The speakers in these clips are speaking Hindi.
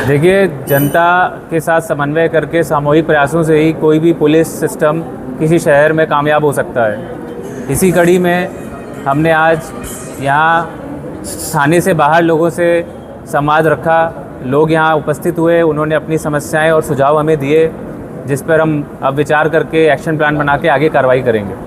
देखिए, जनता के साथ समन्वय करके सामूहिक प्रयासों से ही कोई भी पुलिस सिस्टम किसी शहर में कामयाब हो सकता है। इसी कड़ी में हमने आज यहाँ थाने से बाहर लोगों से संवाद रखा। लोग यहाँ उपस्थित हुए, उन्होंने अपनी समस्याएं और सुझाव हमें दिए, जिस पर हम अब विचार करके एक्शन प्लान बना के आगे कार्रवाई करेंगे।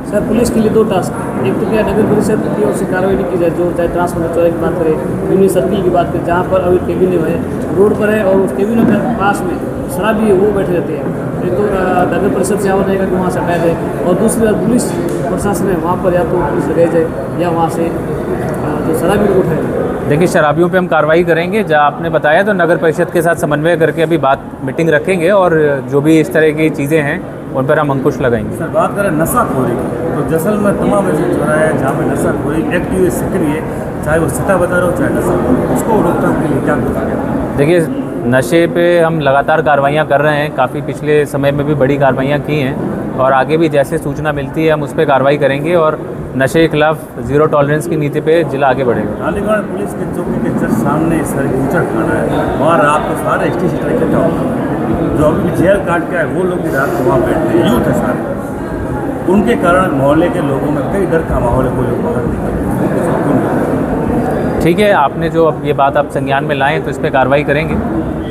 सर, पुलिस के लिए दो टास्क, एक तो क्या नगर परिषद की ओर से कार्रवाई नहीं की जाए, जो चाहे ट्रांसफर चौराहे की बात करें, यूनियन सर्किल की बात करें, जहाँ पर अभी केबिन है रोड पर है और उस केबिन के पास में शराबी वो बैठे रहते हैं। एक तो नगर परिषद से आवाज रहेगा कि वहाँ से हटाया जाए, और दूसरी बात पुलिस प्रशासन है वहाँ पर या तो पुलिस लगाई जाए या वहाँ से जो शराबी को उठाए। देखिए, शराबियों पे हम कार्रवाई करेंगे। जहाँ आपने बताया तो नगर परिषद के साथ समन्वय करके अभी मीटिंग रखेंगे और जो भी इस तरह की चीज़ें हैं उन पर हम अंकुश लगाएंगे। सर, बात करें नशाखोरी की, तो जैसलमेर तमाम ऐसे चौराहे हैं जहाँ पे नशाखोरी एक्टिव है, सक्रिय है, चाहे वो सट्टा बता रहे हो चाहे नशा, उसको रोकथाम के लिए क्या बताएंगे? देखिए, नशे पे हम लगातार कार्रवाइयाँ कर रहे हैं। काफ़ी पिछले समय में भी बड़ी कार्रवाइयाँ की हैं और आगे भी जैसे सूचना मिलती है हम उस पर कार्रवाई करेंगे और नशे के खिलाफ जीरो टॉलरेंस की नीति पे जिला आगे बढ़ेगा। अलीगढ़ पुलिस के चौकी के जस्ट सामने सर ऊंचा खाना है, वहाँ रात को सारे एस टी सी इकट्ठा होता है। जो अभी भी जेल काट के आए वो लोग भी रात को वहाँ बैठते हैं, यूथ है सारे। उनके कारण मोहल्ले के लोगों में कई डर का माहौल है, कोई लोग बाहर निकलते। ठीक है, आपने जो अब ये बात आप संज्ञान में लाएँ तो इस पर कार्रवाई करेंगे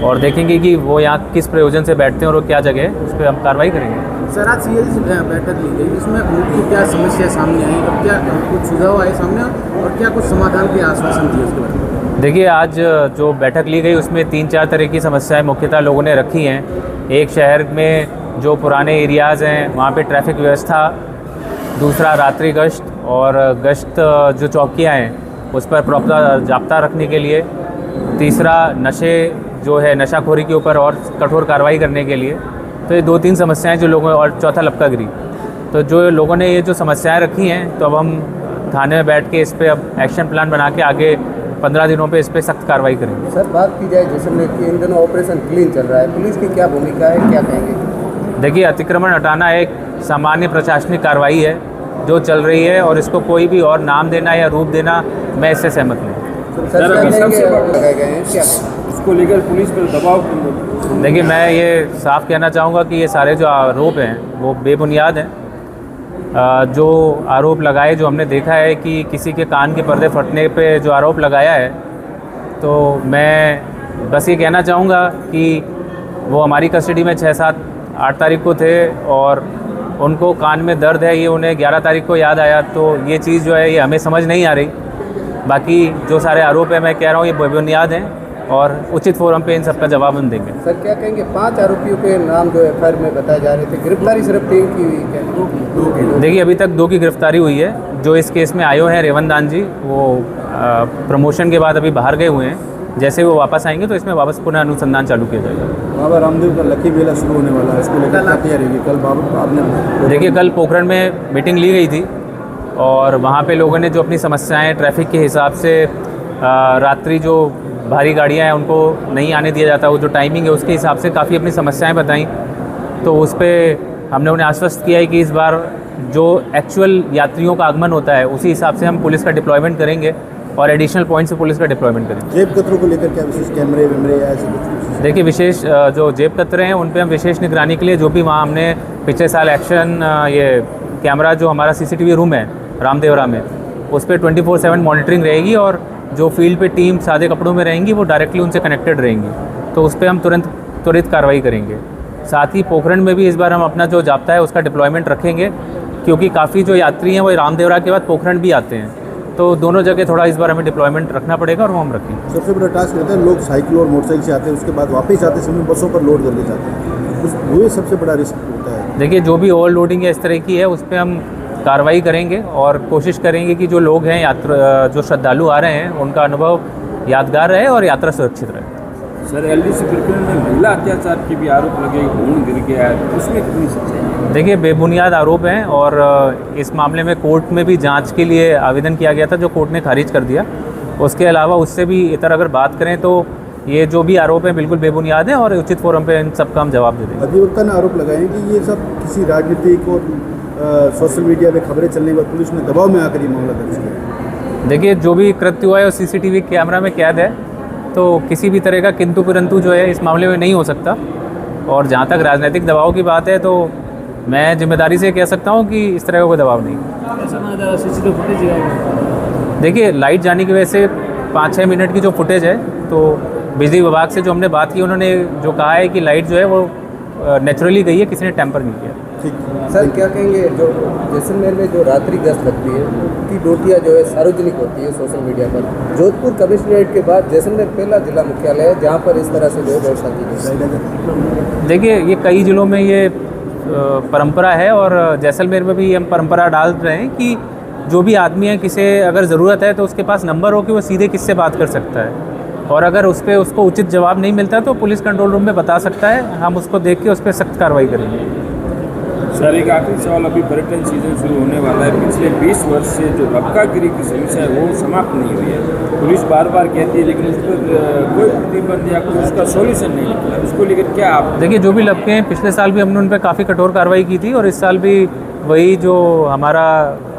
और देखेंगे कि वो यहाँ किस प्रयोजन से बैठते हैं और वो क्या जगह है, उस पर हम कार्रवाई करेंगे। सर, आज सीएजी बैठक ली गई, इसमें उनकी क्या समस्या सामने आई और क्या कुछ सुझाव आए सामने और क्या कुछ समाधान के आश्वासन दिए उसके बारे में? देखिए, आज जो बैठक ली गई उसमें 3-4 तरह की समस्याएं मुख्यतः लोगों ने रखी हैं। एक, शहर में जो पुराने एरियाज़ हैं वहाँ पे ट्रैफिक व्यवस्था, दूसरा रात्रि गश्त और गश्त जो चौकियाँ हैं उस पर प्रॉपर जाब्ता रखने के लिए, तीसरा नशे जो है नशाखोरी के ऊपर और कठोर कार्रवाई करने के लिए। तो ये 2-3 समस्याएं जो लोगों, और चौथा लपकागिरी। तो जो लोगों ने ये जो समस्याएं रखी हैं तो अब हम थाने में बैठ के इस पर अब एक्शन प्लान बना के आगे 15 दिनों पे इस पर सख्त कार्रवाई करेंगे। सर, बात की जाए जैसलमेर की, इन दिनों ऑपरेशन क्लीन चल रहा है, पुलिस की क्या भूमिका है, क्या कहेंगे? देखिए, अतिक्रमण हटाना एक सामान्य प्रशासनिक कार्रवाई है जो चल रही है और इसको कोई भी और नाम देना या रूप देना, मैं इससे सहमत नहीं। इसको लेकर पुलिस पर दबाव। देखिए, मैं ये साफ कहना चाहूँगा कि ये सारे जो आरोप हैं वो बेबुनियाद हैं। जो आरोप लगाए, जो हमने देखा है कि किसी के कान के पर्दे फटने पे जो आरोप लगाया है, तो मैं बस ये कहना चाहूँगा कि वो हमारी कस्टडी में 6-7-8 तारीख को थे और उनको कान में दर्द है, ये उन्हें 11 तारीख को याद आया। तो ये चीज़ जो है ये हमें समझ नहीं आ रही। बाकी जो सारे आरोप हैं मैं कह रहा हूँ ये बेबुनियाद हैं और उचित फोरम पे इन सबका जवाब हम देंगे। सर, क्या कहेंगे 5 आरोपियों के नाम जो एफआईआर में बताए जा रहे थे, गिरफ्तारी सिर्फ 3 की हुई क्या? देखिए, अभी तक 2 की गिरफ्तारी हुई है। जो इस केस में आयो हैं रेवंत दान जी, वो प्रमोशन के बाद अभी बाहर गए हुए हैं। जैसे वो वापस आएंगे तो इसमें वापस पुनः अनुसंधान चालू किया जाएगा। बाबा रामदेव का लकी मेला शुरू होने वाला है, इसको लेकर क्या तैयारी होगी? कल बाबा आपने देखिए, कल पोखरण में मीटिंग ली गई थी और वहाँ पे लोगों ने जो अपनी समस्याएं ट्रैफिक के हिसाब से, रात्रि जो भारी गाड़ियाँ हैं उनको नहीं आने दिया जाता, वो जो टाइमिंग है उसके हिसाब से काफ़ी अपनी समस्याएं बताई। तो उस पर हमने उन्हें आश्वस्त किया है कि इस बार जो एक्चुअल यात्रियों का आगमन होता है उसी हिसाब से हम पुलिस का डिप्लॉयमेंट करेंगे और एडिशनल पॉइंट से पुलिस का डिप्लॉयमेंट करेंगे। जेब कतरों को लेकर क्या विशेष कैमरे वैमरे या ऐसे कुछ? देखिए, विशेष जो जेब कतरे हैं उन पे हम विशेष निगरानी के लिए जो भी वहाँ हमने पिछले साल एक्शन, ये कैमरा जो हमारा CCTV रूम है रामदेवरा में, उस पर 24/7 मॉनिटरिंग रहेगी और जो फील्ड पे टीम सादे कपड़ों में रहेंगी वो डायरेक्टली उनसे कनेक्टेड रहेंगी। तो उस पर हम त्वरित कार्रवाई करेंगे। साथ ही पोखरण में भी इस बार हम अपना जो जाब्ता है उसका डिप्लॉयमेंट रखेंगे, क्योंकि काफ़ी जो यात्री हैं वो रामदेवरा के बाद पोखरण भी आते हैं। तो दोनों जगह थोड़ा इस बार हमें डिप्लॉयमेंट रखना पड़ेगा और वो हम रखेंगे। सबसे बड़ा टास्क रहता है, लोग साइकिल और मोटरसाइकिल से आते हैं, उसके बाद वापस आते समय बसों पर लोड करके जाते हैं, वो सबसे बड़ा रिस्क होता है। देखिए, जो भी ओवरलोडिंग या इस तरह की है उस पर हम कार्रवाई करेंगे और कोशिश करेंगे कि जो लोग हैं, जो श्रद्धालु आ रहे हैं, उनका अनुभव यादगार रहे और यात्रा सुरक्षित रहे। सर, LDC प्रकरण में महिला अत्याचार की भी आरोप लगे, खून गिर गया है, उसमें कितनी सच्चाई है? देखिए, बेबुनियाद आरोप हैं और इस मामले में कोर्ट में भी जांच के लिए आवेदन किया गया था जो कोर्ट ने खारिज कर दिया। उसके अलावा उससे भी इतर अगर बात करें तो ये जो भी आरोप हैं बिल्कुल बेबुनियाद हैं और उचित फोरम पे इन सबका हम जवाब दे देंगे। अधिवक्ता ने आरोप लगाए कि ये सब किसी राजनीतिक और सोशल मीडिया पे खबरें चलने के बाद पुलिस ने दबाव में आकर ये मामला दर्ज किया। देखिए, जो भी कृत्य हुआ है वो CCTV कैमरा में कैद है तो किसी भी तरह का किंतु परंतु जो है इस मामले में नहीं हो सकता। और जहाँ तक राजनीतिक दबाव की बात है तो मैं जिम्मेदारी से कह सकता हूँ कि इस तरह का कोई दबाव नहीं। ऐसा माना जा रहा CCTV फुटेज है। देखिए, लाइट जाने की वजह से 5-6 मिनट की जो फुटेज है, तो बिजली विभाग से जो हमने बात की, उन्होंने जो कहा है कि लाइट जो है वो नेचुरली गई है, किसी ने टेम्पर नहीं किया। सर क्या कहेंगे, जो जैसलमेर में जो रात्रि गश्त लगती है की ड्यूटियाँ जो है सार्वजनिक होती है सोशल मीडिया पर, जोधपुर कमिश्नरेट के बाद जैसलमेर पहला जिला मुख्यालय है जहाँ पर इस तरह से जो है व्यवस्था की गई। देखिए, ये कई जिलों में ये परंपरा है और जैसलमेर में भी हम परंपरा डाल रहे हैं कि जो भी आदमी है, किसे अगर ज़रूरत है तो उसके पास नंबर हो कि वो सीधे किससे बात कर सकता है, और अगर उस पर उसको उचित जवाब नहीं मिलता तो पुलिस कंट्रोल रूम में बता सकता है, हम उसको देख के उस पर सख्त कार्रवाई करेंगे। सर एक आखिरी सवाल, अभी पर्यटन सीजन शुरू होने वाला है, पिछले 20 वर्ष से जो लपकागिरी की समस्या है वो समाप्त नहीं हुई है। पुलिस बार बार कहती है लेकिन उस पर कोई प्रतिबंध या कोई उसका सॉल्यूशन नहीं निकला, उसको लेकर क्या आप? देखिए, जो भी लपके हैं, पिछले साल भी हमने उन पर काफ़ी कठोर कार्रवाई की थी और इस साल भी वही जो हमारा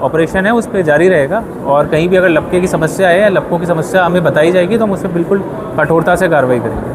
ऑपरेशन है उस पर जारी रहेगा। और कहीं भी अगर लपके की समस्या है या लपकों की समस्या हमें बताई जाएगी तो हम उस पर बिल्कुल कठोरता से कार्रवाई करेंगे।